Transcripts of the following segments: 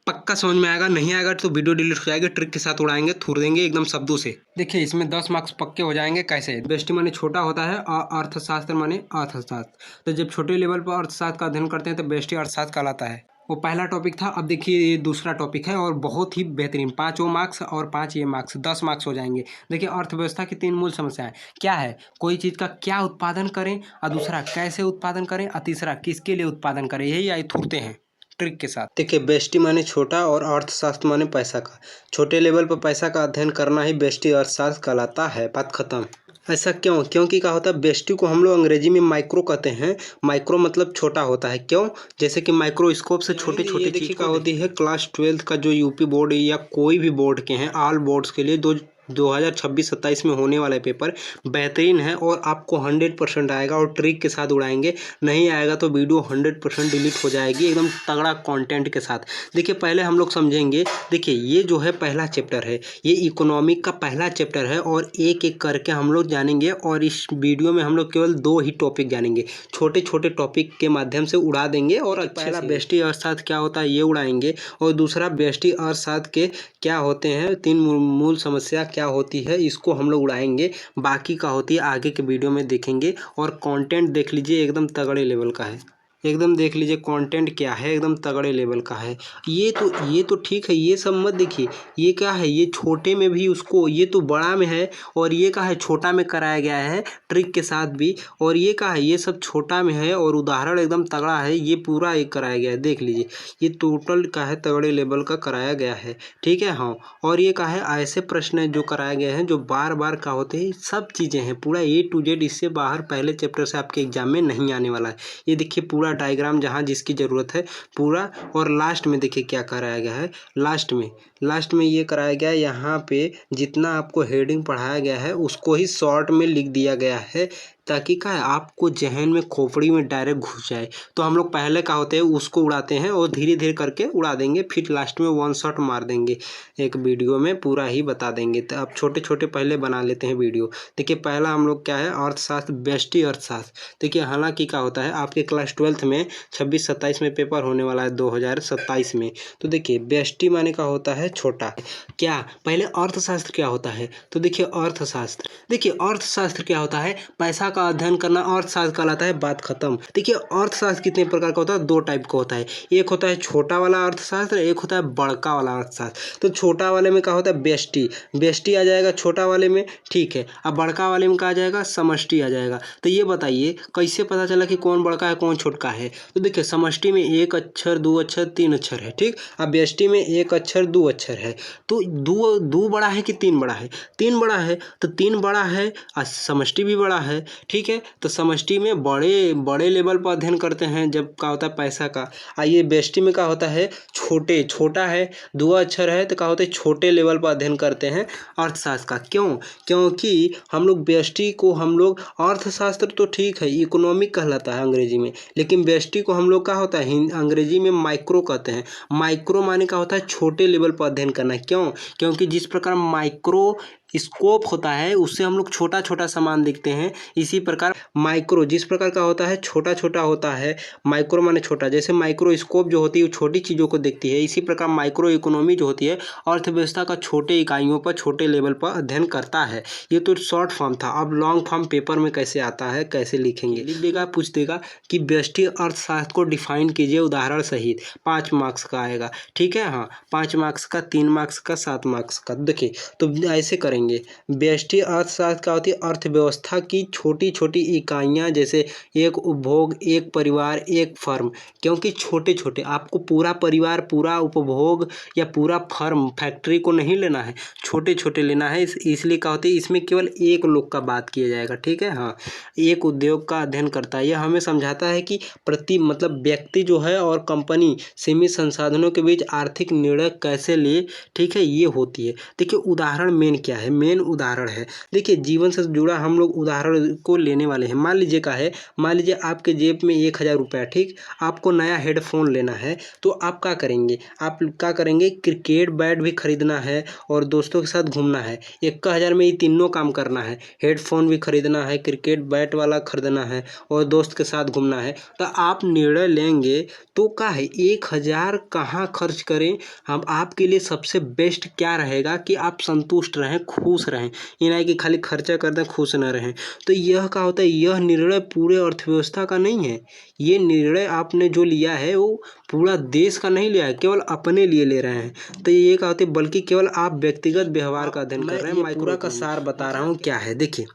पक्का समझ में आएगा, नहीं आएगा तो वीडियो डिलीट हो जाएगी। ट्रिक के साथ उड़ाएंगे, थूर देंगे एकदम शब्दों से। देखिए इसमें 10 मार्क्स पक्के हो जाएंगे। कैसे? बेस्टी माने छोटा होता है और अर्थशास्त्र माने अर्थशास्त्र। तो जब छोटे लेवल पर अर्थशास्त्र का अध्ययन करते हैं तो बेस्टी अर्थशास्त्र कहलाता है। वो पहला टॉपिक था। अब देखिए ये दूसरा टॉपिक है और बहुत ही बेहतरीन। 5 वो मार्क्स और 5 ये मार्क्स, 10 मार्क्स हो जाएंगे। देखिए अर्थव्यवस्था की 3 मूल समस्याएं क्या है? कोई चीज़ का क्या उत्पादन करें, और दूसरा कैसे उत्पादन करें, और तीसरा किसके लिए उत्पादन करें। यही आई थूरते हैं ट्रिक के साथ। देखिए बेस्टी माने छोटा और अर्थशास्त्र माने पैसा का। छोटे लेवल पर पैसा का अध्ययन करना ही बेस्टी अर्थशास्त्र कहलाता है। बात खत्म। ऐसा क्यों? क्योंकि क्या होता है, बेस्टी को हम लोग अंग्रेजी में माइक्रो कहते हैं। माइक्रो मतलब छोटा होता है। क्यों? जैसे कि माइक्रोस्कोप से छोटे छोटे चीज का होती है। क्लास 12 का जो यूपी बोर्ड या कोई भी बोर्ड के हैं, ऑल बोर्ड्स के लिए 2026-27 में होने वाला पेपर बेहतरीन है और आपको 100% आएगा और ट्रिक के साथ उड़ाएंगे। नहीं आएगा तो वीडियो 100% डिलीट हो जाएगी एकदम तगड़ा कंटेंट के साथ। देखिए पहले हम लोग समझेंगे। देखिए ये जो है पहला चैप्टर है, ये इकोनॉमिक का पहला चैप्टर है और एक एक करके हम लोग जानेंगे। और इस वीडियो में हम लोग केवल 2 ही टॉपिक जानेंगे, छोटे छोटे टॉपिक के माध्यम से उड़ा देंगे। और पहला बेस्टी अर्थशास्त्र क्या होता है ये उड़ाएंगे, और दूसरा बेस्टी अर्थशास्त्र के क्या होते हैं, 3 मूल समस्या क्या होती है, इसको हम लोग उड़ाएंगे। बाकी का होती है आगे के वीडियो में देखेंगे। और कंटेंट देख लीजिए एकदम तगड़े लेवल का है। एकदम देख लीजिए कंटेंट क्या है, एकदम तगड़े लेवल का है। ये तो ठीक है, ये सब मत देखिए। ये क्या है, ये छोटे में भी उसको, ये तो बड़ा में है और ये क्या है छोटा में कराया गया है ट्रिक के साथ भी। और ये क्या है, ये सब छोटा में है और उदाहरण एकदम तगड़ा है। ये पूरा एक कराया गया है, देख लीजिए। ये टोटल का है, तगड़े लेवल का कराया गया है। ठीक है हाँ। और ये क्या है, ऐसे प्रश्न है जो कराए गए हैं जो बार बार का होते हैं। सब चीज़ें हैं पूरा A to Z। इससे बाहर पहले चैप्टर से आपके एग्जाम में नहीं आने वाला है। ये देखिए पूरा डायग्राम जहाँ जिसकी ज़रूरत है पूरा। और लास्ट में देखिए क्या कराया गया है। लास्ट में ये कराया गया है, यहाँ पे जितना आपको हेडिंग पढ़ाया गया है उसको ही शॉर्ट में लिख दिया गया है, ताकि क्या है आपको जहन में, खोपड़ी में डायरेक्ट घुस जाए। तो हम लोग पहले का होते हैं उसको उड़ाते हैं और धीरे धीरे करके उड़ा देंगे, फिर लास्ट में 1 शॉट मार देंगे, एक वीडियो में पूरा ही बता देंगे। तो अब छोटे छोटे पहले बना लेते हैं वीडियो। देखिए पहला हम लोग क्या है, अर्थशास्त्र, बेस्टी अर्थशास्त्र। देखिए हालांकि क्या होता है आपके क्लास 12 में 26-27 में पेपर होने वाला है 2027 में। तो देखिए बेस्टी माने का होता है छोटा। क्या पहले अर्थशास्त्र क्या होता है, तो देखिए अर्थशास्त्र क्या होता है, पैसा का अध्ययन करना अर्थशास्त्र कहलाता है। बात खत्म। देखिए अर्थशास्त्र कितने प्रकार का होता है, 2 टाइप का होता है। एक होता है छोटा वाला अर्थशास्त्र, एक होता है बड़का वाला अर्थशास्त्र। तो छोटा वाले में क्या होता है, बेस्टी आ जाएगा छोटा वाले में, ठीक है। अब बड़का वाले में क्या आ जाएगा, समष्टि आ जाएगा। तो ये बताइए कैसे पता चला कि कौन बड़का है कौन छोटा है। तो देखिए समष्टि में 1 अक्षर 2 अक्षर 3 अक्षर है, ठीक। अब बेस्टी में 1 अक्षर 2 अक्षर है। तो दो बड़ा है कि 3 बड़ा है, 3 बड़ा है। तो 3 बड़ा है और समष्टि भी बड़ा है, ठीक है। तो समष्टि में बड़े लेवल पर अध्ययन करते हैं जब क्या होता है पैसा का। आइए बेस्टी में क्या होता है, छोटा है, 2 अक्षर है, तो क्या होता है छोटे लेवल पर अध्ययन करते हैं अर्थशास्त्र का। क्यों? क्योंकि हम लोग बेस्टी को हम लोग, अर्थशास्त्र तो ठीक है इकोनॉमिक कहलाता है अंग्रेजी में, लेकिन बेस्टी को हम लोग क्या होता है अंग्रेजी में माइक्रो कहते हैं। माइक्रो माने का होता है छोटे लेवल पर अध्ययन करना। क्यों? क्योंकि जिस प्रकार माइक्रो स्कोप होता है उससे हम लोग छोटा छोटा सामान देखते हैं, इसी प्रकार माइक्रो जिस प्रकार का होता है छोटा छोटा होता है। माइक्रो माने छोटा, जैसे माइक्रोस्कोप जो होती है वो छोटी चीज़ों को देखती है, इसी प्रकार माइक्रो इकोनॉमी जो होती है अर्थव्यवस्था का छोटे इकाइयों पर, छोटे लेवल पर अध्ययन करता है। ये तो शॉर्ट फॉर्म था। अब लॉन्ग फॉर्म पेपर में कैसे आता है, कैसे लिखेंगे, लिख देगा, पूछ देगा कि बेस्टी अर्थशास्त्र को डिफाइन कीजिए उदाहरण सहित। 5 मार्क्स का आएगा, ठीक है हाँ। 5 मार्क्स का, 3 मार्क्स का, 7 मार्क्स का। देखिए तो ऐसे करेंगे। बेस्टी अर्थशास्त्र क्या होती है, अर्थव्यवस्था की छोटी छोटी इकाइयां, जैसे एक उपभोग, एक परिवार, एक फर्म। क्योंकि छोटे छोटे, आपको पूरा परिवार, पूरा उपभोग या पूरा फर्म, फैक्ट्री को नहीं लेना है, छोटे छोटे लेना है। इसलिए क्या होती है इसमें केवल एक लोग का बात किया जाएगा, ठीक है हाँ। एक उद्योग का अध्ययन करता है। यह हमें समझाता है कि मतलब व्यक्ति जो है और कंपनी सीमित संसाधनों के बीच आर्थिक निर्णय कैसे ले, ठीक है, ये होती है। देखिए उदाहरण मेन क्या है, मेन उदाहरण है। देखिए जीवन से जुड़ा हम लोग उदाहरण को लेने वाले हैं। मान लीजिए क्या है, मान लीजिए आपके जेब में 1000 रुपया, ठीक, आपको नया हेडफोन लेना है तो आप क्या करेंगे, आप क्या करेंगे, क्रिकेट बैट भी खरीदना है और दोस्तों के साथ घूमना है। 1000 में ये तीनों काम करना है, हेडफोन भी खरीदना है, क्रिकेट बैट वाला खरीदना है और दोस्त के साथ घूमना है। तो आप निर्णय लेंगे तो क्या है, 1000 कहाँ खर्च करें, हम आपके लिए सबसे बेस्ट क्या रहेगा कि आप संतुष्ट रहें, खुश रहें, ये नहीं कि खाली खर्चा कर दें खुश न रहें। तो यह क्या होता है, यह निर्णय पूरे अर्थव्यवस्था का नहीं है। ये निर्णय आपने जो लिया है वो पूरा देश का नहीं लिया है, केवल अपने लिए ले रहे हैं। तो ये क्या होता है, बल्कि केवल आप व्यक्तिगत व्यवहार का अध्ययन कर रहे हैं। मैं पूरा का सार बता रहा हूँ क्या है। देखिए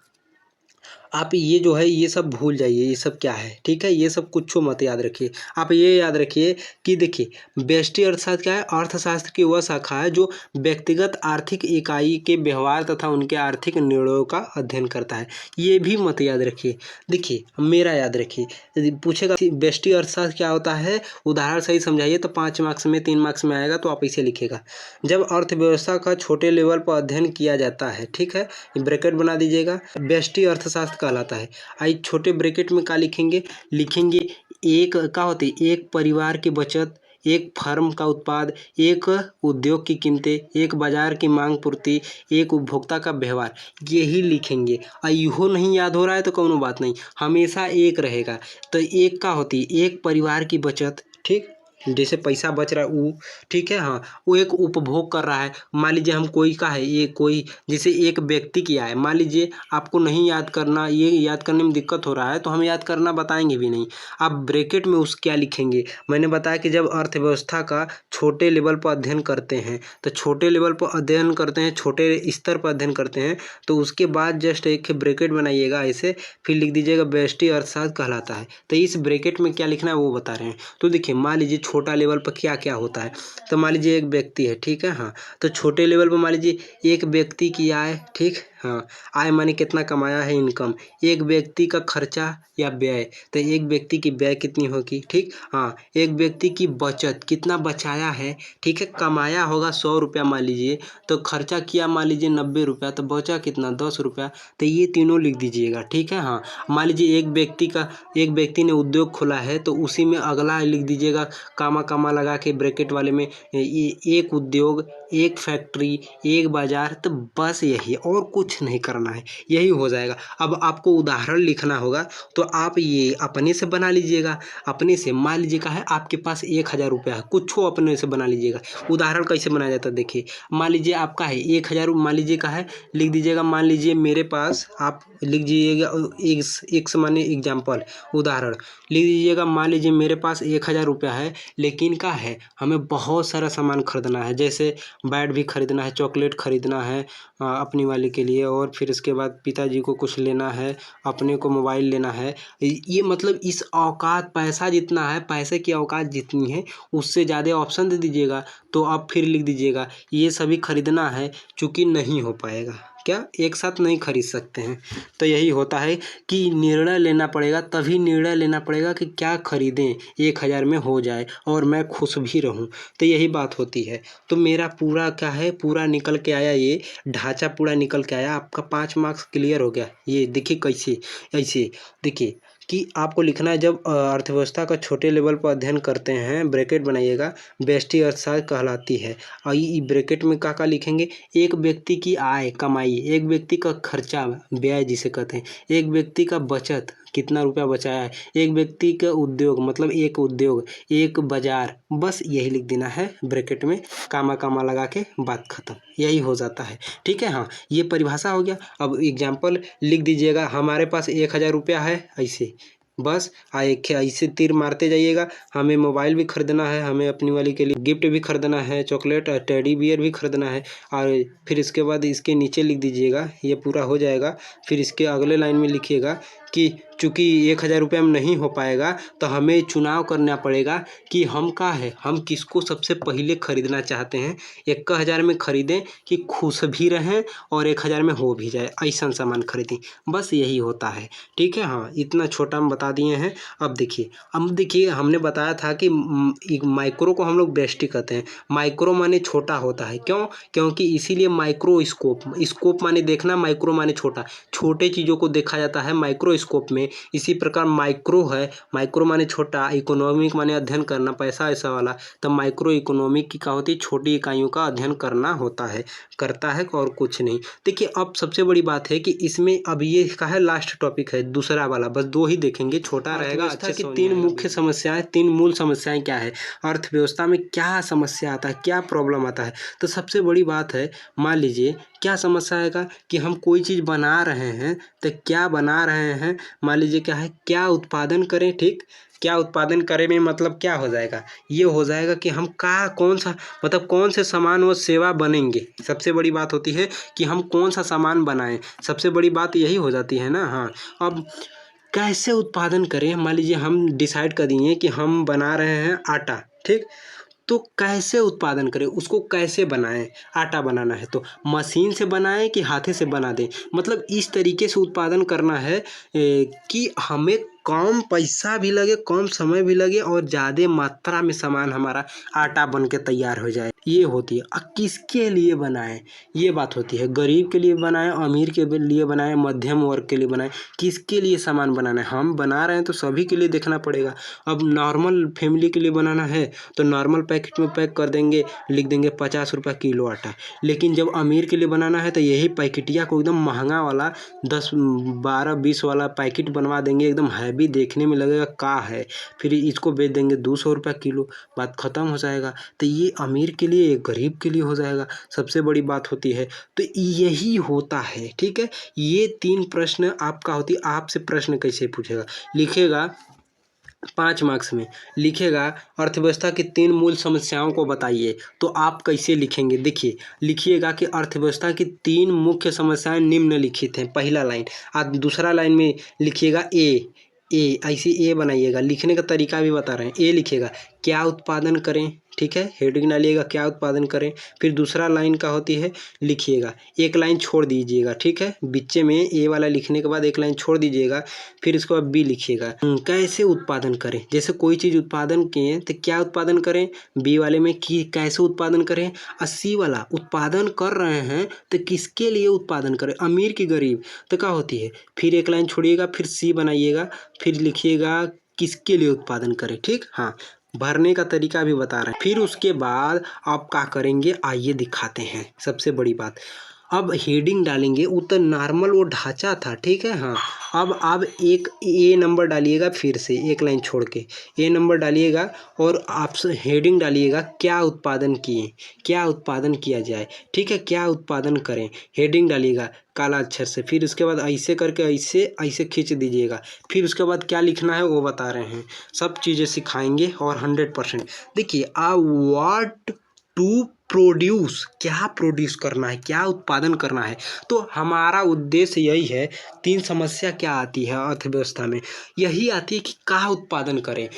आप ये जो है ये सब भूल जाइए, ये सब क्या है, ठीक है, ये सब कुछ मत याद रखिए। आप ये याद रखिए कि देखिए व्यष्टि अर्थशास्त्र क्या है, अर्थशास्त्र की वह शाखा है जो व्यक्तिगत आर्थिक इकाई के व्यवहार तथा उनके आर्थिक निर्णयों का अध्ययन करता है। ये भी मत याद रखिए। देखिए मेरा याद रखिए, यदि पूछेगा व्यष्टि अर्थशास्त्र क्या होता है, उदाहरण सही समझाइए तो 5 मार्क्स में 3 मार्क्स में आएगा, तो आप इसे लिखिएगा। जब अर्थव्यवस्था का छोटे लेवल पर अध्ययन किया जाता है, ठीक है, ब्रैकेट बना दीजिएगा, व्यष्टि अर्थशास्त्र कहलाता है। आई छोटे ब्रैकेट में क्या लिखेंगे, लिखेंगे एक क्या होती है, एक परिवार की बचत, एक फर्म का उत्पाद, एक उद्योग की कीमतें, एक बाजार की मांग पूर्ति, एक उपभोक्ता का व्यवहार, यही लिखेंगे। इहो नहीं याद हो रहा है तो कोनो बात नहीं, हमेशा एक रहेगा। तो एक क्या होती है, एक परिवार की बचत, ठीक, जैसे पैसा बच रहा है वो, ठीक है, हाँ, वो एक उपभोग कर रहा है। मान लीजिए हम कोई का है, ये कोई जैसे एक व्यक्ति किया है, मान लीजिए आपको नहीं याद करना, ये याद करने में दिक्कत हो रहा है तो हम याद करना बताएंगे भी नहीं। आप ब्रैकेट में उस क्या लिखेंगे, मैंने बताया कि जब अर्थव्यवस्था का छोटे लेवल पर अध्ययन करते हैं, तो छोटे लेवल पर अध्ययन करते हैं, छोटे स्तर पर अध्ययन करते हैं, तो उसके बाद जस्ट एक ब्रैकेट बनाइएगा ऐसे, फिर लिख दीजिएगा व्यष्टि अर्थशास्त्र कहलाता है। तो इस ब्रैकेट में क्या लिखना है वो बता रहे हैं। तो देखिए मान लीजिए छोटा लेवल पर क्या क्या होता है, तो मान लीजिए एक व्यक्ति है, ठीक है, हाँ, तो छोटे लेवल पर मान लीजिए एक व्यक्ति की आय, ठीक, हाँ, आय माने कितना कमाया है, इनकम, एक व्यक्ति का खर्चा या व्यय, तो एक व्यक्ति की व्यय कितनी होगी, ठीक, हाँ, एक व्यक्ति की बचत कितना बचाया है, ठीक है, कमाया होगा 100 रुपया मान लीजिए, तो खर्चा किया मान लीजिए 90 रुपया, तो बचा कितना 10 रुपया, तो ये तीनों लिख दीजिएगा, ठीक है, हाँ। मान लीजिए एक व्यक्ति ने उद्योग खोला है तो उसी में अगला लिख दीजिएगा, कामा लगा के ब्रैकेट वाले में, एक उद्योग, एक फैक्ट्री, एक बाजार, तो बस यही, और कुछ नहीं करना है, यही हो जाएगा। अब आपको उदाहरण लिखना होगा तो आप ये अपने से बना लीजिएगा, अपने से। मान लीजिए का है आपके पास 1000 रुपया है, कुछ अपने से बना लीजिएगा। उदाहरण कैसे बनाया जाता है देखिए, मान लीजिए आपका है 1000, मान लीजिए का है, लिख दीजिएगा, मान लीजिए मेरे पास, आप लिख दीजिएगा एक माने एग्जाम्पल, उदाहरण लिख दीजिएगा, मान लीजिए मेरे पास 1000 रुपया है, लेकिन क्या है हमें बहुत सारा सामान खरीदना है, जैसे बैट भी खरीदना है, चॉकलेट खरीदना है अपनी वाली के लिए, और फिर इसके बाद पिताजी को कुछ लेना है, अपने को मोबाइल लेना है। ये मतलब इस औकात, पैसा जितना है, पैसे की औकात जितनी है उससे ज़्यादा ऑप्शन दे दीजिएगा, तो आप फिर लिख दीजिएगा ये सभी खरीदना है, चूँकि नहीं हो पाएगा, क्या एक साथ नहीं खरीद सकते हैं। तो यही होता है कि निर्णय लेना पड़ेगा, तभी निर्णय लेना पड़ेगा कि क्या खरीदें 1000 में हो जाए और मैं खुश भी रहूं। तो यही बात होती है। तो मेरा पूरा क्या है, पूरा निकल के आया, ये ढांचा पूरा निकल के आया, आपका 5 मार्क्स क्लियर हो गया। ये देखिए कैसे, ऐसे देखिए कि आपको लिखना है, जब अर्थव्यवस्था का छोटे लेवल पर अध्ययन करते हैं, ब्रैकेट बनाइएगा, व्यष्टि अर्थशास्त्र कहलाती है। और ये ब्रैकेट में क्या लिखेंगे, एक व्यक्ति की आय कमाई, एक व्यक्ति का खर्चा व्यय जिसे कहते हैं, एक व्यक्ति का बचत कितना रुपया बचाया है, एक व्यक्ति का उद्योग मतलब एक उद्योग, एक बाजार, बस यही लिख देना है ब्रैकेट में, कामा लगा के बात खत्म, यही हो जाता है, ठीक है, हाँ। ये परिभाषा हो गया। अब एग्जाम्पल लिख दीजिएगा, हमारे पास 1000 रुपया है, ऐसे बस ऐसे तीर मारते जाइएगा। हमें मोबाइल भी खरीदना है, हमें अपनी वाली के लिए गिफ्ट भी खरीदना है, चॉकलेट और टेडी बियर भी खरीदना है, और फिर इसके बाद इसके नीचे लिख दीजिएगा, ये पूरा हो जाएगा। फिर इसके अगले लाइन में लिखिएगा कि चूँकि 1000 रुपये में नहीं हो पाएगा तो हमें चुनाव करना पड़ेगा कि हम का है, हम किसको सबसे पहले खरीदना चाहते हैं। 1000 में खरीदें कि खुश भी रहें और 1000 में हो भी जाए, ऐसा सामान खरीदें। बस यही होता है, ठीक है। हाँ, इतना छोटा हम बता दिए हैं। अब देखिए हमने बताया था कि एक माइक्रो को हम लोग बेस्टी कहते हैं। माइक्रो माने छोटा होता है, क्यों? क्योंकि इसीलिए माइक्रोस्कोप, स्कोप माने देखना, माइक्रो माने छोटा, छोटे चीज़ों को देखा जाता है माइक्रोस्कोप में। इसी प्रकार माइक्रो है, माइक्रो माने छोटा, इकोनॉमिक माने अध्ययन करना, पैसा ऐसा वाला। तब माइक्रो इकोनॉमिक की क्या होती है, छोटी इकाइयों का अध्ययन करना होता है, करता है और कुछ नहीं। देखिए अब सबसे बड़ी बात है कि इसमें अब ये का है लास्ट टॉपिक है दूसरा वाला, बस 2 ही देखेंगे, छोटा रहेगा। अच्छे की 3 मुख्य समस्याएं, 3 मूल समस्याएं क्या है, अर्थव्यवस्था में क्या समस्या आता है, क्या प्रॉब्लम आता है। तो सबसे बड़ी बात है, मान लीजिए क्या समस्या आएगा कि हम कोई चीज़ बना रहे हैं, तो क्या बना रहे हैं, मान लीजिए क्या है, क्या उत्पादन करें, ठीक। क्या उत्पादन करें में मतलब क्या हो जाएगा, ये हो जाएगा कि हम कौन सा मतलब कौन से सामान व सेवा बनेंगे। सबसे बड़ी बात होती है कि हम कौन सा सामान बनाएं, सबसे बड़ी बात यही हो जाती है ना। हाँ, अब कैसे उत्पादन करें, मान लीजिए हम डिसाइड कर दिए कि हम बना रहे हैं आटा, ठीक। तो कैसे उत्पादन करें, उसको कैसे बनाएं, आटा बनाना है तो मशीन से बनाएं कि हाथे से बना दें। मतलब इस तरीके से उत्पादन करना है कि हमें कम पैसा भी लगे, कम समय भी लगे और ज़्यादा मात्रा में सामान हमारा आटा बन के तैयार हो जाए, ये होती है। अब किसके लिए बनाएं, ये बात होती है। गरीब के लिए बनाएं, अमीर के लिए बनाएं, मध्यम वर्ग के लिए बनाएं, किसके लिए सामान बनाना है। हम बना रहे हैं तो सभी के लिए देखना पड़ेगा। अब नॉर्मल फैमिली के लिए बनाना है तो नॉर्मल पैकेट में पैक कर देंगे, लिख देंगे 50 रुपये किलो आटा। लेकिन जब अमीर के लिए बनाना है तो यही पैकेटिया को एकदम महंगा वाला 10, 12, 20 वाला पैकेट बनवा देंगे, एकदम हैवी, देखने में लगेगा का है, फिर इसको बेच देंगे 200 रुपये किलो, बात ख़त्म हो जाएगा। तो ये अमीर के लिए, गरीब के लिए हो जाएगा, सबसे बड़ी बात होती है। तो यही होता है, ठीक है। ये 3 प्रश्न आपका होती है। आपसे प्रश्न कैसे पूछेगा, लिखेगा 5 मार्क्स में, लिखेगा अर्थव्यवस्था की 3 मूल समस्याओं को बताइए। तो आप कैसे लिखेंगे, देखिए लिखिएगा कि अर्थव्यवस्था की 3 मुख्य समस्याएं निम्नलिखित हैं, पहला लाइन। आप दूसरा लाइन में लिखिएगा ऐसे ए बनाइएगा, लिखने का तरीका भी बता रहे हैं। ए लिखिएगा क्या उत्पादन करें, ठीक है, हेडिंग डालिएगा क्या उत्पादन करें। फिर दूसरा लाइन का होती है, लिखिएगा, एक लाइन छोड़ दीजिएगा, ठीक है, बीच में ए वाला लिखने के बाद एक लाइन छोड़ दीजिएगा। फिर इसके बाद बी लिखिएगा कैसे उत्पादन करें, जैसे कोई चीज़ उत्पादन किए तो क्या उत्पादन करें, बी वाले में कि कैसे उत्पादन करें। और सी वाला उत्पादन कर रहे हैं तो किसके लिए उत्पादन करें, अमीर की गरीब, तो क्या होती है। फिर एक लाइन छोड़िएगा, फिर सी बनाइएगा, फिर लिखिएगा किसके लिए उत्पादन करें, ठीक। हाँ, भरने का तरीका भी बता रहे हैं। फिर उसके बाद आप क्या करेंगे, आइए दिखाते हैं। सबसे बड़ी बात, अब हेडिंग डालेंगे, वो तो नॉर्मल वो ढांचा था, ठीक है। हाँ, अब आप एक ए नंबर डालिएगा, फिर से एक लाइन छोड़ के ए नंबर डालिएगा और आप हेडिंग डालिएगा क्या उत्पादन किए, क्या उत्पादन किया जाए, ठीक है, क्या उत्पादन करें, हेडिंग डालिएगा काला अक्षर से। फिर उसके बाद ऐसे करके ऐसे ऐसे खींच दीजिएगा। फिर उसके बाद क्या लिखना है वो बता रहे हैं, सब चीज़ें सिखाएंगे और 100%। देखिए व्हाट टू प्रोड्यूस, क्या प्रोड्यूस करना है, क्या उत्पादन करना है। तो हमारा उद्देश्य यही है। 3 समस्या क्या आती है अर्थव्यवस्था में, यही आती है कि क्या उत्पादन करें,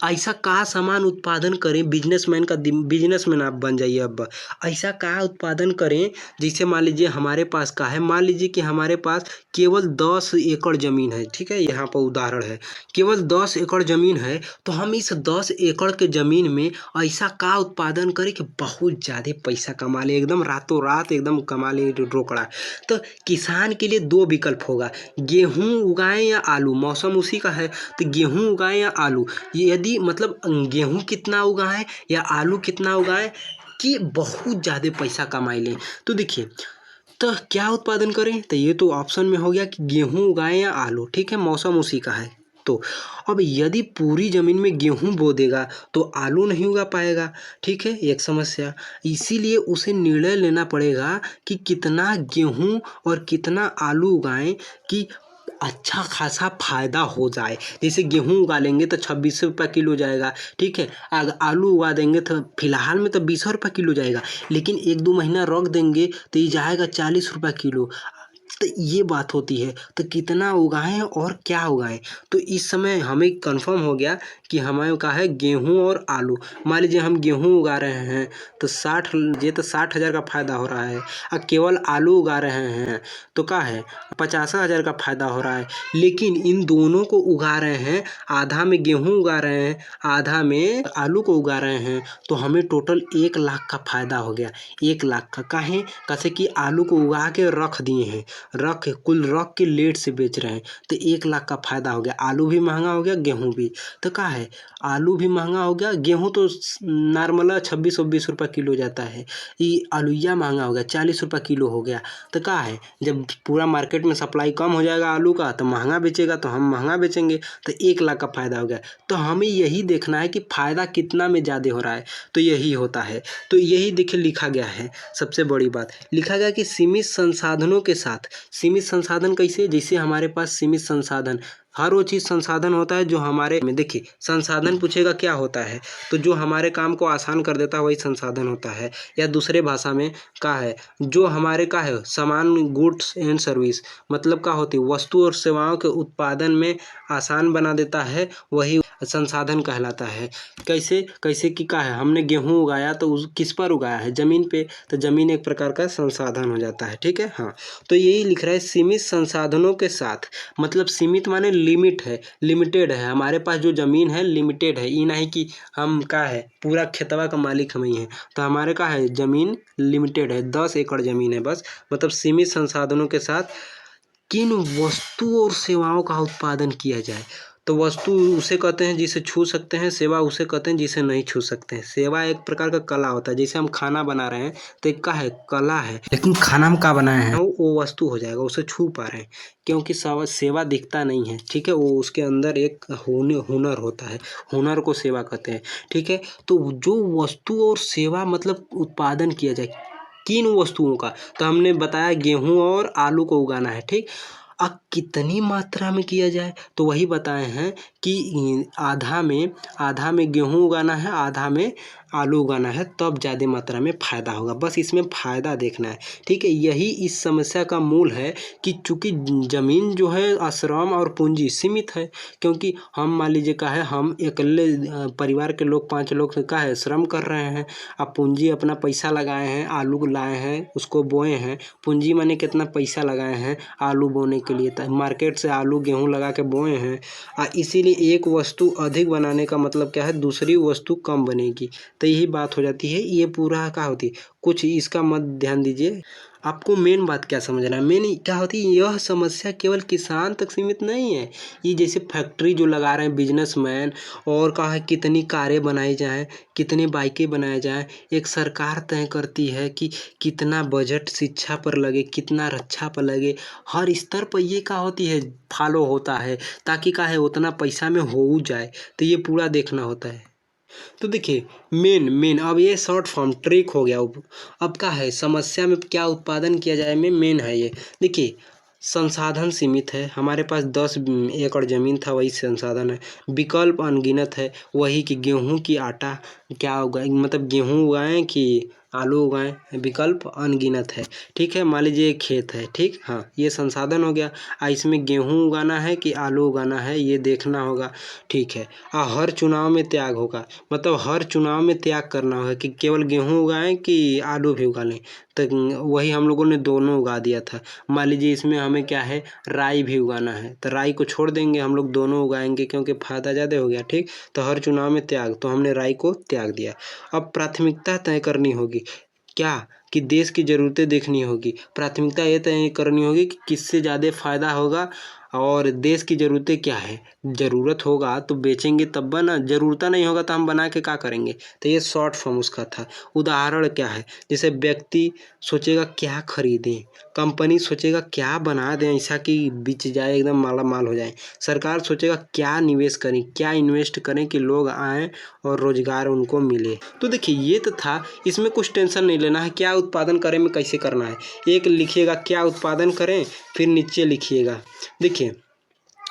ऐसा का सामान उत्पादन करें, बिजनेसमैन आप बन जाइए। अब ऐसा का उत्पादन करें, जैसे मान लीजिए हमारे पास का है, मान लीजिए कि हमारे पास केवल 10 एकड़ ज़मीन है, ठीक है, यहाँ पर उदाहरण है, केवल 10 एकड़ ज़मीन है। तो हम इस 10 एकड़ के ज़मीन में ऐसा का उत्पादन करें कि बहुत ज़्यादा पैसा कमा ले, एकदम रातों रात एकदम कमा ले रोकड़ा। तो किसान के लिए 2 विकल्प होगा, गेहूँ उगाएं या आलू, मौसम उसी का है। तो गेहूँ उगाएं या आलू, यदि मतलब गेहूँ कितना उगाएं या आलू कितना उगाएं कि बहुत ज़्यादा पैसा कमाई लें। तो देखिए, तो क्या उत्पादन करें, तो ये तो ऑप्शन में हो गया कि गेहूँ उगाएं या आलू, ठीक है, मौसम उसी का है। तो अब यदि पूरी ज़मीन में गेहूँ बो देगा तो आलू नहीं उगा पाएगा, ठीक है, एक समस्या। इसीलिए उसे निर्णय लेना पड़ेगा कि कितना गेहूँ और कितना आलू उगाएं कि अच्छा खासा फायदा हो जाए। जैसे गेहूँ उगा लेंगे तो 26 रुपये किलो जाएगा, ठीक है। आलू उगा देंगे तो फिलहाल में तो 20 रुपये किलो जाएगा, लेकिन 1-2 महीना रख देंगे तो ये जाएगा 40 रुपये किलो। तो ये बात होती है। तो कितना उगाएं और क्या उगाएं, तो इस समय हमें कंफर्म हो गया कि हमें का है गेहूं और आलू। मान लीजिए हम गेहूं उगा रहे हैं तो 60,000 का फायदा हो रहा है, और केवल आलू उगा रहे हैं तो क्या है 50,000 का फायदा हो रहा है। लेकिन इन दोनों को उगा रहे हैं, आधा में गेहूं उगा रहे हैं, आधा में आलू को उगा रहे हैं, तो हमें टोटल 1 लाख का फायदा हो गया। 1 लाख का काहे कैसे कि आलू को उगा के रख दिए हैं, रख के लेट से बेच रहे हैं, तो 1 लाख का फायदा हो गया। आलू भी महंगा हो गया, गेहूं भी। तो क्या है आलू भी महंगा हो गया, गेहूं तो नॉर्मल 26-26 रुपये किलो जाता है, ये आलूया महंगा हो गया, 40 रुपये किलो हो गया। तो क्या है जब पूरा मार्केट में सप्लाई कम हो जाएगा आलू का तो महंगा बेचेगा, तो हम महंगा बेचेंगे, तो 1 लाख का फायदा हो गया। तो हमें यही देखना है कि फायदा कितना में ज़्यादा हो रहा है, तो यही होता है। तो यही देखिए लिखा गया है, सबसे बड़ी बात लिखा गया कि सीमित संसाधनों के साथ। सीमित संसाधन कैसे, जैसे हमारे पास सीमित संसाधन, हर वो चीज़ संसाधन होता है जो हमारे में, देखिए संसाधन पूछेगा क्या होता है, तो जो हमारे काम को आसान कर देता है वही संसाधन होता है। या दूसरे भाषा में क्या है, जो हमारे का है सामान, गुड्स एंड सर्विस, मतलब क्या होती है वस्तु और सेवाओं के उत्पादन में आसान बना देता है, वही संसाधन कहलाता है। कैसे कैसे कि क्या है हमने गेहूं उगाया तो उस किस पर उगाया है, ज़मीन पे, तो ज़मीन एक प्रकार का संसाधन हो जाता है। ठीक है, हाँ। तो यही लिख रहा है सीमित संसाधनों के साथ, मतलब सीमित माने लिमिट है, लिमिटेड है, हमारे पास जो ज़मीन है लिमिटेड है, ये नहीं कि हम क्या है पूरा खेतवा का मालिक हम ही हैं, तो हमारे का है ज़मीन लिमिटेड है, 10 एकड़ ज़मीन है बस। मतलब सीमित संसाधनों के साथ किन वस्तु और सेवाओं का उत्पादन किया जाए, तो वस्तु उसे कहते हैं जिसे छू सकते हैं, सेवा उसे कहते हैं जिसे नहीं छू सकते हैं। सेवा एक प्रकार का कला होता है, जैसे हम खाना बना रहे हैं तो एक का है कला है, लेकिन खाना हम क्या बनाए हैं वो वस्तु हो जाएगा, उसे छू पा रहे हैं, क्योंकि सेवा दिखता नहीं है। ठीक है, वो उसके अंदर एक हुनर होता है, हुनर को सेवा कहते हैं। ठीक है, तो जो वस्तु और सेवा मतलब उत्पादन किया जाए किन वस्तुओं का, तो हमने बताया गेहूं और आलू को उगाना है। ठीक, अब कितनी मात्रा में किया जाए, तो वही बताए हैं कि आधा में गेहूं उगाना है, आधा में आलू उगाना है, तब ज़्यादा मात्रा में फ़ायदा होगा। बस इसमें फ़ायदा देखना है। ठीक है, यही इस समस्या का मूल है कि चूँकि ज़मीन जो है श्रम और पूंजी सीमित है, क्योंकि हम मान लीजिए का है हम अकेले परिवार के लोग 5 लोग का है श्रम कर रहे हैं, अब पूंजी अपना पैसा लगाए हैं, आलू को लाए हैं, उसको बोए हैं, पूंजी माने कितना पैसा लगाए हैं आलू बोने के लिए, मार्केट से आलू गेहूँ लगा के बोए हैं, इसीलिए एक वस्तु अधिक बनाने का मतलब क्या है दूसरी वस्तु कम बनेगी, तो यही बात हो जाती है। ये पूरा क्या होती है कुछ इसका मत ध्यान दीजिए। आपको मेन बात क्या समझना है, मेन क्या होती है, यह समस्या केवल किसान तक सीमित नहीं है। ये जैसे फैक्ट्री जो लगा रहे हैं बिजनेसमैन, और कहा है कितनी कारें बनाई जाएं, कितनी बाइकें बनाई जाएं, एक सरकार तय करती है कि कितना बजट शिक्षा पर लगे, कितना रक्षा पर लगे, हर स्तर पर ये क्या होती है फॉलो होता है, ताकि क्या है उतना पैसा में हो जाए, तो ये पूरा देखना होता है। तो देखिए मेन अब ये शॉर्ट फॉर्म ट्रिक हो गया। अब क्या है समस्या में क्या उत्पादन किया जाए में मेन है ये। देखिए संसाधन सीमित है, हमारे पास 10 एकड़ ज़मीन था वही संसाधन है, विकल्प अनगिनत है, वही कि गेहूं की आटा क्या उगाए, मतलब गेहूं उगाएं कि आलू उगाएं, विकल्प अनगिनत है। ठीक है, मान लीजिए एक खेत है, ठीक, हाँ ये संसाधन हो गया, इसमें गेहूं उगाना है कि आलू उगाना है ये देखना होगा। ठीक है, हर चुनाव में त्याग होगा, मतलब हर चुनाव में त्याग करना होगा कि केवल गेहूं उगाएं कि आलू भी उगा लें, तो वही हम लोगों ने दोनों उगा दिया था। मान लीजिए इसमें हमें क्या है राई भी उगाना है, तो राई को छोड़ देंगे, हम लोग दोनों उगाएंगे क्योंकि फ़ायदा ज़्यादा हो गया। ठीक, तो हर चुनाव में त्याग, तो हमने राई को त्याग दिया। अब प्राथमिकता तय करनी होगी क्या, कि देश की ज़रूरतें देखनी होगी, प्राथमिकता ये तय करनी होगी कि किससे ज़्यादा फ़ायदा होगा और देश की ज़रूरतें क्या है। ज़रूरत होगा तो बेचेंगे तब ना, ज़रूरत नहीं होगा तो हम बना के क्या करेंगे, तो ये शॉर्ट फॉर्म उसका था। उदाहरण क्या है, जैसे व्यक्ति सोचेगा क्या खरीदें, कंपनी सोचेगा क्या बना दें ऐसा कि बिच जाए एकदम माला माल हो जाए, सरकार सोचेगा क्या निवेश करें, क्या इन्वेस्ट करें कि लोग आएँ और रोजगार उनको मिले। तो देखिए ये तो था, इसमें कुछ टेंशन नहीं लेना है, क्या उत्पादन करें में कैसे करना है। एक लिखिएगा क्या उत्पादन करें, फिर नीचे लिखिएगा। देखिए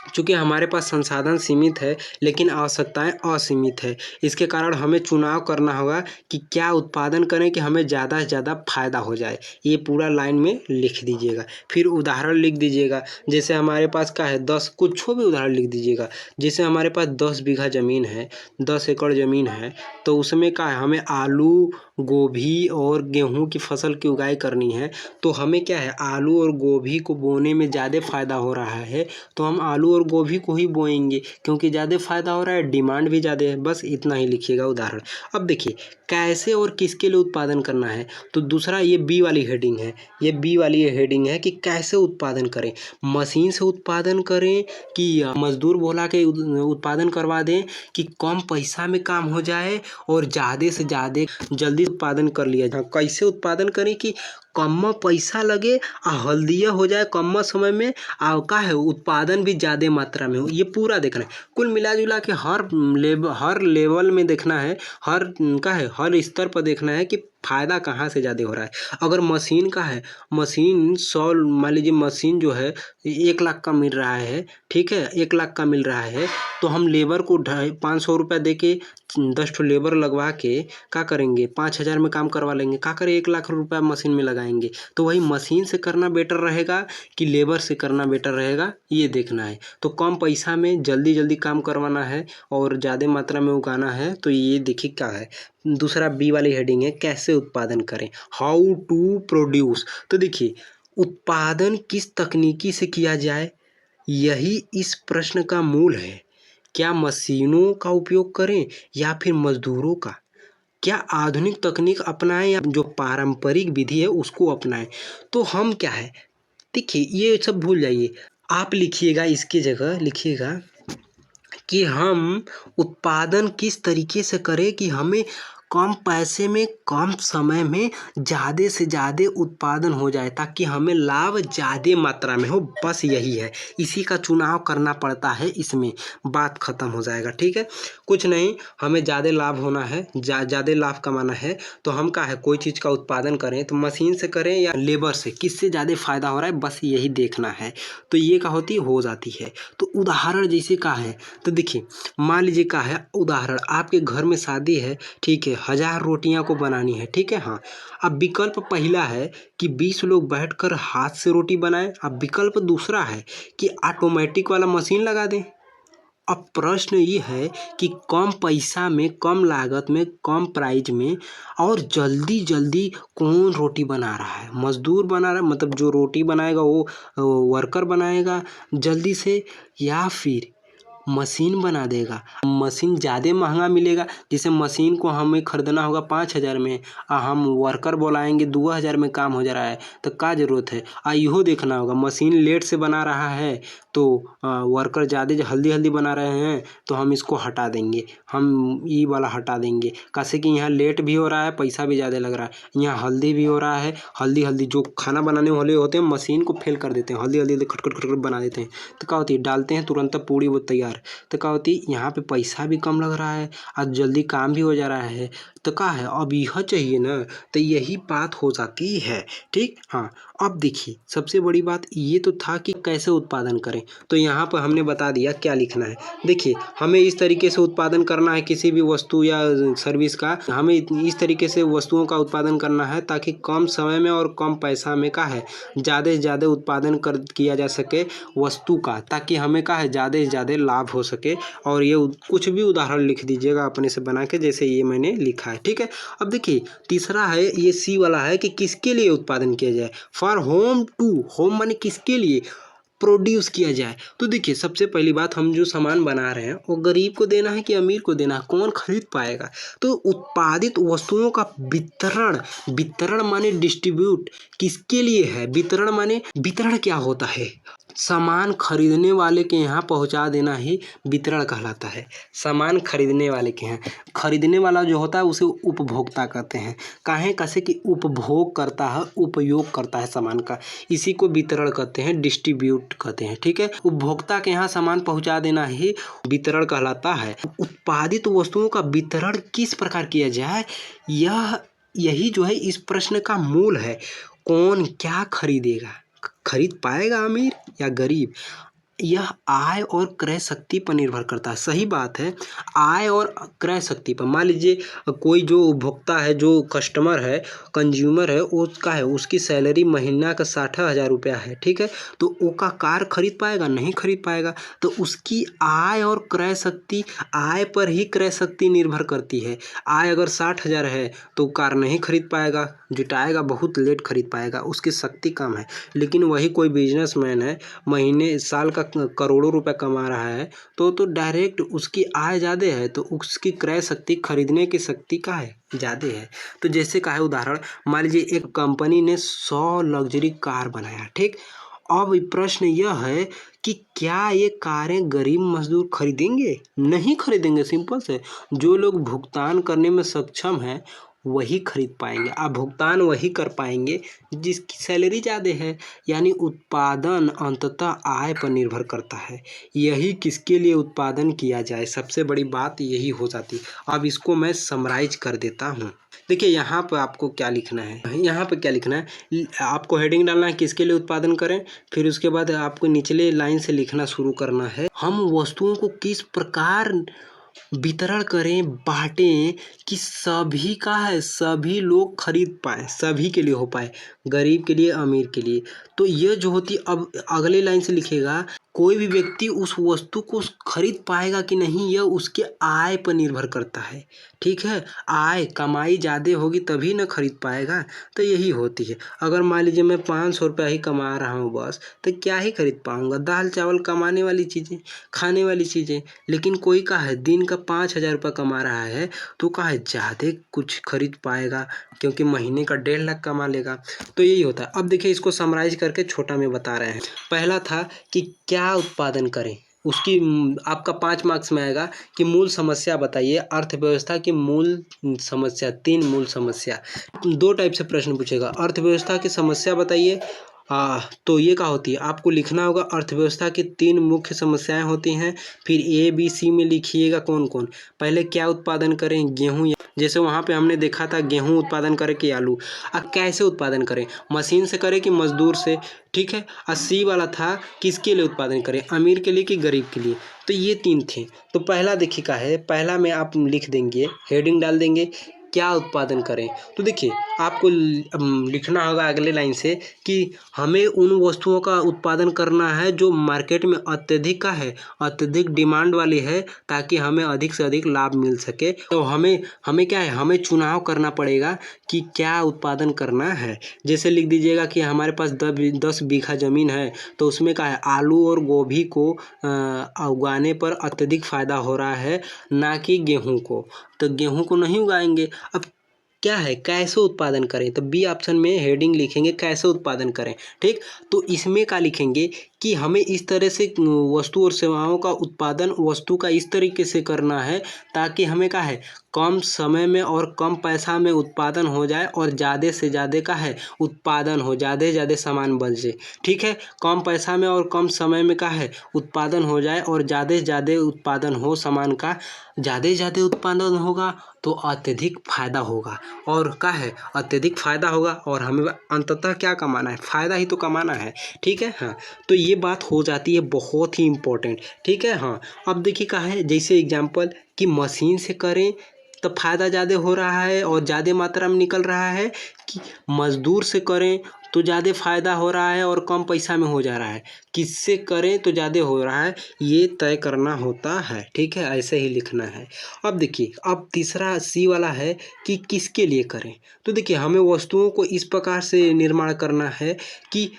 चूँकि हमारे पास संसाधन सीमित है लेकिन आवश्यकताएं असीमित है, इसके कारण हमें चुनाव करना होगा कि क्या उत्पादन करें कि हमें ज़्यादा से ज़्यादा फायदा हो जाए। ये पूरा लाइन में लिख दीजिएगा। फिर उदाहरण लिख दीजिएगा। जैसे हमारे पास क्या है, 10 कुछ भी उदाहरण लिख दीजिएगा। जैसे हमारे पास 10 बीघा ज़मीन है, 10 एकड़ ज़मीन है, तो उसमें क्या है, हमें आलू, गोभी और गेहूँ की फसल की उगाई करनी है। तो हमें क्या है, आलू और गोभी को बोने में ज़्यादा फायदा हो रहा है, तो हम आलू और गोभी को ही बोएंगे क्योंकि ज़्यादा फायदा हो रहा है, डिमांड भी ज़्यादा है। बस इतना ही लिखिएगा उदाहरण। अब देखिए कैसे और किसके लिए उत्पादन करना है, तो दूसरा ये बी वाली हेडिंग है। ये बी वाली हेडिंग है कि कैसे उत्पादन करें, मशीन से उत्पादन करें कि मजदूर बोला के उत्पादन करवा दें, कि कम पैसा में काम हो जाए और ज़्यादा से ज़्यादा जल्दी उत्पादन कर लिया जाए। कैसे उत्पादन करें कि कम पैसा लगे आ हल्दिया हो जाए कम समय में, आ का है उत्पादन भी ज़्यादा मात्रा में हो। ये पूरा देखना है, कुल मिला जुला के हर लेवल में देखना है, हर का है हर स्तर पर देखना है कि फ़ायदा कहाँ से ज़्यादा हो रहा है। अगर मशीन का है, मशीन 100 मान लीजिए मशीन जो है 1 लाख का मिल रहा है, ठीक है, 1 लाख का मिल रहा है, तो हम लेबर को 500 रुपया दे के 10 ठो लेबर लगवा के क्या करेंगे, 5000 में काम करवा लेंगे। क्या करें, 1 लाख रुपया मशीन में लगाएंगे। तो वही मशीन से करना बेटर रहेगा कि लेबर से करना बेटर रहेगा, ये देखना है। तो कम पैसा में जल्दी जल्दी काम करवाना है और ज़्यादा मात्रा में उगाना है। तो ये देखिए क्या है, दूसरा बी वाली हेडिंग है कैसे उत्पादन करें, हाउ टू प्रोड्यूस। तो देखिए उत्पादन किस तकनीकी से किया जाए, यही इस प्रश्न का मूल है। क्या मशीनों का उपयोग करें या फिर मजदूरों का, क्या आधुनिक तकनीक अपनाएं या जो पारंपरिक विधि है उसको अपनाएं। तो हम क्या है, देखिए ये सब भूल जाइए, आप लिखिएगा, इसकी जगह लिखिएगा कि हम उत्पादन किस तरीके से करें कि हमें कम पैसे में कम समय में ज़्यादा से ज़्यादा उत्पादन हो जाए, ताकि हमें लाभ ज़्यादा मात्रा में हो। बस यही है, इसी का चुनाव करना पड़ता है, इसमें बात ख़त्म हो जाएगा। ठीक है, कुछ नहीं, हमें ज़्यादा लाभ होना है, ज़्यादा लाभ कमाना है, तो हम क्या है, कोई चीज़ का उत्पादन करें तो मशीन से करें या लेबर से, किससे ज़्यादा फ़ायदा हो रहा है, बस यही देखना है। तो ये क्या होती हो जाती है। तो उदाहरण जैसे का है, तो देखिए मान लीजिए का है उदाहरण, आपके घर में शादी है, ठीक है, 1000 रोटियां को बनानी है, ठीक है। हाँ, अब विकल्प पहला है कि 20 लोग बैठकर हाथ से रोटी बनाएं। अब विकल्प दूसरा है कि ऑटोमेटिक वाला मशीन लगा दें। अब प्रश्न ये है कि कम पैसा में, कम लागत में, कम प्राइस में और जल्दी जल्दी कौन रोटी बना रहा है, मजदूर बना रहा है, मतलब जो रोटी बनाएगा वो वर्कर बनाएगा जल्दी से, या फिर मशीन बना देगा। मशीन ज़्यादा महंगा मिलेगा, जैसे मशीन को हमें ख़रीदना होगा 5000 में, हम वर्कर बुलाएंगे 2000 में काम हो जा रहा है, तो क्या ज़रूरत है। इहो देखना होगा, मशीन लेट से बना रहा है तो वर्कर ज़्यादा जल्दी बना रहे हैं तो हम इसको हटा देंगे, हम ये वाला हटा देंगे। कैसे कि यहाँ लेट भी हो रहा है, पैसा भी ज़्यादा लग रहा है, यहाँ हल्दी भी हो रहा है, हल्दी जो खाना बनाने वाले होते हैं मशीन को फेल कर देते हैं, हल्दी खट खट खट बना देते हैं। तो क्या होती है, डालते हैं तुरंत पूड़ी वो तैयार। तो क्या होती है, यहाँ पे पैसा भी कम लग रहा है और जल्दी काम भी हो जा रहा है। तो क्या है, अब यह चाहिए ना, तो यही बात हो जाती है। ठीक, हाँ। अब देखिए सबसे बड़ी बात ये तो था कि कैसे उत्पादन करें, तो यहाँ पर हमने बता दिया क्या लिखना है। देखिए हमें इस तरीके से उत्पादन करना है किसी भी वस्तु या सर्विस का, हमें इस तरीके से वस्तुओं का उत्पादन करना है ताकि कम समय में और कम पैसा में का है ज़्यादा से ज़्यादा उत्पादन किया जा सके वस्तु का, ताकि हमें का है ज़्यादा से ज़्यादा लाभ हो सके। और ये कुछ भी उदाहरण लिख दीजिएगा अपने से बना के, जैसे ये मैंने लिखा है। ठीक है, अब देखिए तीसरा है, ये सी वाला है कि किसके लिए उत्पादन किया जाए, फॉर होम टू, होम माने किसके लिए प्रोड्यूस किया जाए। तो देखिए सबसे पहली बात, हम जो सामान बना रहे हैं वो गरीब को देना है कि अमीर को देना है, कौन खरीद पाएगा। तो उत्पादित वस्तुओं का वितरण, वितरण माने डिस्ट्रीब्यूट, किसके लिए है, वितरण माने वितरण क्या होता है, सामान खरीदने वाले के यहाँ पहुँचा देना ही वितरण कहलाता है। सामान खरीदने वाले के यहाँ, खरीदने वाला जो होता है उसे उपभोक्ता कहते हैं। काहे, कैसे कि उपभोग करता है, उपयोग करता है सामान का, इसी को वितरण कहते हैं, डिस्ट्रीब्यूट कहते हैं। ठीक है, उपभोक्ता के यहाँ सामान पहुँचा देना ही वितरण कहलाता है। उत्पादित वस्तुओं का वितरण किस प्रकार किया जाए, यही जो है इस प्रश्न का मूल है। कौन क्या खरीदेगा, खरीद पाएगा अमीर या गरीब। यह आय और क्रय शक्ति पर निर्भर करता है। सही बात है, आय और क्रय शक्ति पर। मान लीजिए कोई जो उपभोक्ता है, जो कस्टमर है, कंज्यूमर है, उसका है, उसकी सैलरी महीना का 60,000 रुपया है, ठीक है, तो वो का कार खरीद पाएगा? नहीं खरीद पाएगा। तो उसकी आय और क्रय शक्ति, आय पर ही क्रय शक्ति निर्भर करती है। आय अगर 60,000 है तो कार नहीं खरीद पाएगा, जुटाएगा बहुत लेट खरीद पाएगा, उसकी शक्ति कम है। लेकिन वही कोई बिजनेसमैन है, महीने साल का करोड़ों रुपए कमा रहा है, तो डायरेक्ट उसकी आय ज़्यादा है, तो उसकी क्रय शक्ति, खरीदने की शक्ति का है, ज़्यादा है। तो जैसे का है उदाहरण, मान लीजिए एक कंपनी ने 100 लग्जरी कार बनाया, ठीक। अब प्रश्न यह है कि क्या ये कारें गरीब मजदूर खरीदेंगे? नहीं खरीदेंगे, सिंपल से। जो लोग भुगतान करने में सक्षम हैं वही खरीद पाएंगे। आप भुगतान वही कर पाएंगे जिसकी सैलरी ज़्यादा है। यानी उत्पादन अंततः आय पर निर्भर करता है। यही किसके लिए उत्पादन किया जाए, सबसे बड़ी बात यही हो जाती है। अब इसको मैं समराइज कर देता हूँ। देखिए यहाँ पर आपको क्या लिखना है, यहाँ पे क्या लिखना है, आपको हेडिंग डालना है किसके लिए उत्पादन करें, फिर उसके बाद आपको निचले लाइन से लिखना शुरू करना है, हम वस्तुओं को किस प्रकार वितरण करें, बांटें कि सभी का है, सभी लोग खरीद पाए, सभी के लिए हो पाए, गरीब के लिए, अमीर के लिए। तो ये जो होती, अब अगले लाइन से लिखेगा, कोई भी व्यक्ति उस वस्तु को खरीद पाएगा कि नहीं, यह उसके आय पर निर्भर करता है, ठीक है। आय, कमाई ज़्यादा होगी तभी ना खरीद पाएगा। तो यही होती है। अगर मान लीजिए मैं 500 रुपया ही कमा रहा हूँ बस, तो क्या ही खरीद पाऊँगा, दाल चावल कमाने वाली चीज़ें, खाने वाली चीज़ें। लेकिन कोई का है दिन का 5,000 रुपया कमा रहा है, तो का है ज़्यादा कुछ खरीद पाएगा, क्योंकि महीने का 1.5 लाख कमा लेगा। तो यही होता है। अब देखिए इसको समराइज करके छोटा में बता रहे हैं। पहला था कि क्या उत्पादन करें, उसकी आपका 5 मार्क्स में आएगा कि मूल समस्या बताइए, अर्थव्यवस्था की मूल समस्या, 3 मूल समस्या। 2 टाइप से प्रश्न पूछेगा, अर्थव्यवस्था की समस्या बताइए। तो ये क्या होती है, आपको लिखना होगा अर्थव्यवस्था की 3 मुख्य समस्याएं होती हैं, फिर ए बी सी में लिखिएगा कौन कौन। पहले क्या उत्पादन करें, गेहूँ, जैसे वहाँ पे हमने देखा था गेहूँ उत्पादन करें कि आलू। कैसे उत्पादन करें, मशीन से करें कि मजदूर से, ठीक है। सी वाला था किसके लिए उत्पादन करें, अमीर के लिए कि गरीब के लिए। तो ये 3 थे। तो पहला देखिए का है, पहला में आप लिख देंगे, हेडिंग डाल देंगे क्या उत्पादन करें। तो देखिए आपको लिखना होगा अगले लाइन से कि हमें उन वस्तुओं का उत्पादन करना है जो मार्केट में अत्यधिक का है, अत्यधिक डिमांड वाली है, ताकि हमें अधिक से अधिक लाभ मिल सके। तो हमें क्या है, हमें चुनाव करना पड़ेगा कि क्या उत्पादन करना है। जैसे लिख दीजिएगा कि हमारे पास 10 बीघा ज़मीन है, तो उसमें क्या है, आलू और गोभी को उगाने पर अत्यधिक फ़ायदा हो रहा है, ना कि गेहूँ को। तो गेहूँ को नहीं उगाएंगे। अब क्या है, कैसे उत्पादन करें, तो बी ऑप्शन में हेडिंग लिखेंगे कैसे उत्पादन करें, ठीक। तो इसमें क्या लिखेंगे कि हमें इस तरह से वस्तु और सेवाओं का उत्पादन वस्तु का इस तरीके से करना है ताकि हमें क्या है, कम समय में और कम पैसा में उत्पादन हो जाए और ज़्यादा से ज़्यादा का है उत्पादन हो, ज़्यादा से ज़्यादा सामान बन जाए, ठीक है। कम पैसा में और कम समय में का है उत्पादन हो जाए और ज़्यादा से ज़्यादा उत्पादन हो सामान का, ज़्यादा से ज़्यादा उत्पादन होगा तो अत्यधिक फायदा होगा, और क्या है, अत्यधिक फायदा होगा और हमें अंततः क्या कमाना है, फायदा ही तो कमाना है, ठीक है। हाँ, तो ये बात हो जाती है बहुत ही इम्पोर्टेंट, ठीक है। हाँ, अब देखिए क्या है, जैसे एग्जांपल कि मशीन से करें तो फ़ायदा ज़्यादा हो रहा है और ज़्यादा मात्रा में निकल रहा है, कि मज़दूर से करें तो ज़्यादा फ़ायदा हो रहा है और कम पैसा में हो जा रहा है, किससे करें तो ज़्यादा हो रहा है, ये तय करना होता है, ठीक है। ऐसे ही लिखना है। अब देखिए, अब तीसरा सी वाला है कि किसके लिए करें। तो देखिए हमें वस्तुओं को इस प्रकार से निर्माण करना है कि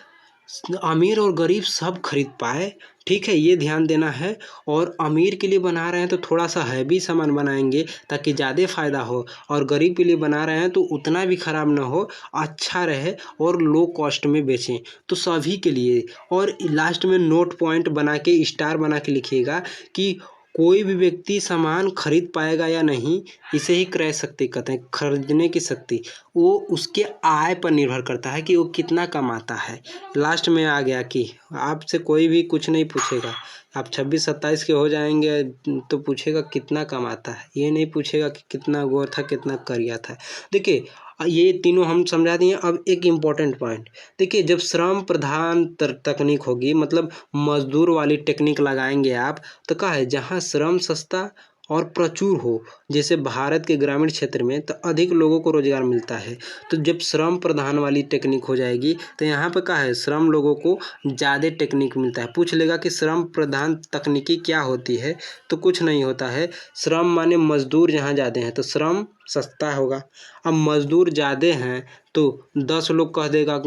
अमीर और गरीब सब खरीद पाए, ठीक है, ये ध्यान देना है। और अमीर के लिए बना रहे हैं तो थोड़ा सा हैवी सामान बनाएंगे ताकि ज़्यादा फ़ायदा हो, और गरीब के लिए बना रहे हैं तो उतना भी ख़राब ना हो, अच्छा रहे और लो कॉस्ट में बेचें, तो सभी के लिए। और लास्ट में नोट पॉइंट बना के स्टार बना के लिखिएगा कि कोई भी व्यक्ति सामान खरीद पाएगा या नहीं, इसे ही क्रय शक्ति कहते हैं, खरीदने की शक्ति। वो उसके आय पर निर्भर करता है कि वो कितना कमाता है। लास्ट में आ गया कि आपसे कोई भी कुछ नहीं पूछेगा, आप 26-27 के हो जाएंगे तो पूछेगा कितना कमाता है, ये नहीं पूछेगा कि कितना गोर था कितना करिया था। देखिए ये तीनों हम समझा दिए। अब एक इम्पॉर्टेंट पॉइंट देखिए, जब श्रम प्रधान तकनीक होगी मतलब मजदूर वाली टेक्निक लगाएंगे आप, तो क्या है, जहाँ श्रम सस्ता और प्रचुर हो, जैसे भारत के ग्रामीण क्षेत्र में, तो अधिक लोगों को रोजगार मिलता है। तो जब श्रम प्रधान वाली टेक्निक हो जाएगी तो यहाँ पे क्या है, श्रम लोगों को ज़्यादा टेक्निक मिलता है। पूछ लेगा कि श्रम प्रधान तकनीकी क्या होती है, तो कुछ नहीं होता है। श्रम माने मजदूर जहाँ ज़्यादा हैं तो श्रम सस्ता होगा। अब मजदूर ज़्यादा हैं तो 10 लोग कह देगा,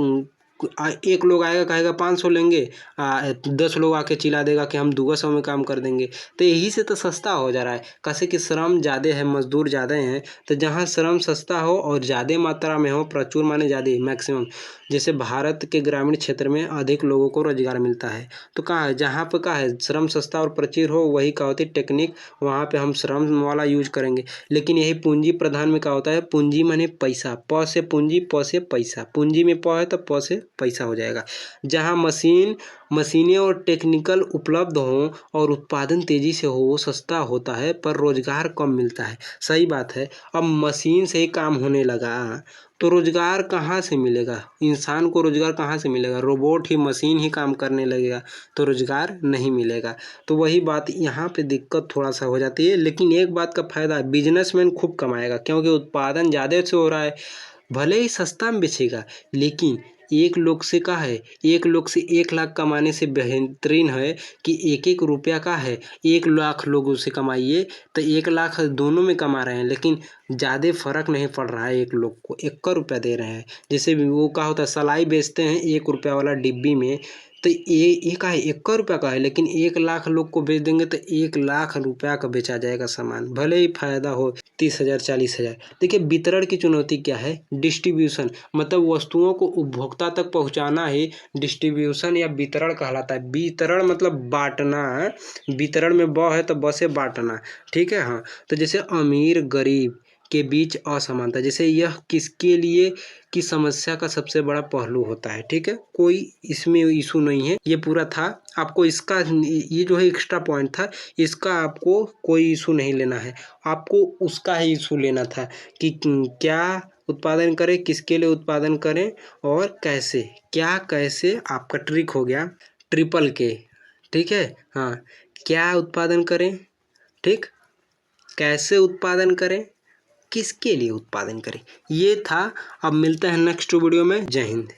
एक लोग आएगा कहेगा 500 लेंगे, 10 लोग आके चिल्ला देगा कि हम 200 में काम कर देंगे। तो यही से तो सस्ता हो जा रहा है, कैसे कि श्रम ज़्यादा है, मजदूर ज़्यादा हैं। तो जहाँ श्रम सस्ता हो और ज़्यादा मात्रा में हो, प्रचुर माने ज़्यादा, मैक्सिमम, जैसे भारत के ग्रामीण क्षेत्र में अधिक लोगों को रोजगार मिलता है। तो कहाँ है, जहाँ पर कहाँ है श्रम सस्ता और प्रचुर हो, वही क्या होती है टेक्निक, वहाँ पे हम श्रम वाला यूज करेंगे। लेकिन यही पूंजी प्रधान में क्या होता है, पूंजी माने पैसा, प से पूंजी, प से पैसा, पूंजी में प है तो प से पैसा हो जाएगा। जहाँ मशीनें और टेक्निकल उपलब्ध हों और उत्पादन तेजी से हो, वो सस्ता होता है पर रोजगार कम मिलता है। सही बात है। अब मशीन से ही काम होने लगा तो रोजगार कहाँ से मिलेगा, इंसान को रोजगार कहाँ से मिलेगा, रोबोट ही, मशीन ही काम करने लगेगा तो रोजगार नहीं मिलेगा। तो वही बात यहाँ पे दिक्कत थोड़ा सा हो जाती है। लेकिन एक बात का फायदा है, बिजनेसमैन खूब कमाएगा क्योंकि उत्पादन ज़्यादा से हो रहा है। भले ही सस्ता में बेचेगा, लेकिन एक लोग से का है, एक लोग से 1 लाख कमाने से बेहतरीन है कि एक एक रुपया का है 1 लाख लोगों से कमाइए, तो 1 लाख दोनों में कमा रहे हैं, लेकिन ज़्यादा फर्क नहीं पड़ रहा है। एक लोग को 1 रुपया दे रहे हैं। जैसे भी वो क्या होता है, सलाई बेचते हैं 1 रुपया वाला डिब्बी में, तो ये का है 1 रुपया का है, लेकिन 1 लाख लोग को बेच देंगे तो 1 लाख रुपया का बेचा जाएगा सामान, भले ही फायदा हो 30,000 40,000। देखिए, वितरण की चुनौती क्या है, डिस्ट्रीब्यूशन, मतलब वस्तुओं को उपभोक्ता तक पहुंचाना ही डिस्ट्रीब्यूशन या वितरण कहलाता है। वितरण मतलब बांटना, वितरण में ब है तो ब से बांटना, ठीक है। हाँ, तो जैसे अमीर गरीब के बीच असमानता, जैसे यह किसके लिए की समस्या का सबसे बड़ा पहलू होता है, ठीक है। कोई इसमें इशू नहीं है, ये पूरा था। आपको इसका ये जो है एक्स्ट्रा पॉइंट था, इसका आपको कोई इशू नहीं लेना है, आपको उसका ही इशू लेना था कि क्या उत्पादन करें, किसके लिए उत्पादन करें और कैसे, क्या कैसे, आपका ट्रिक हो गया ट्रिपल के, ठीक है। हाँ, क्या उत्पादन करें, ठीक, कैसे उत्पादन करें, किसके लिए उत्पादन करें, ये था। अब मिलते हैं नेक्स्ट वीडियो में। जय हिंद।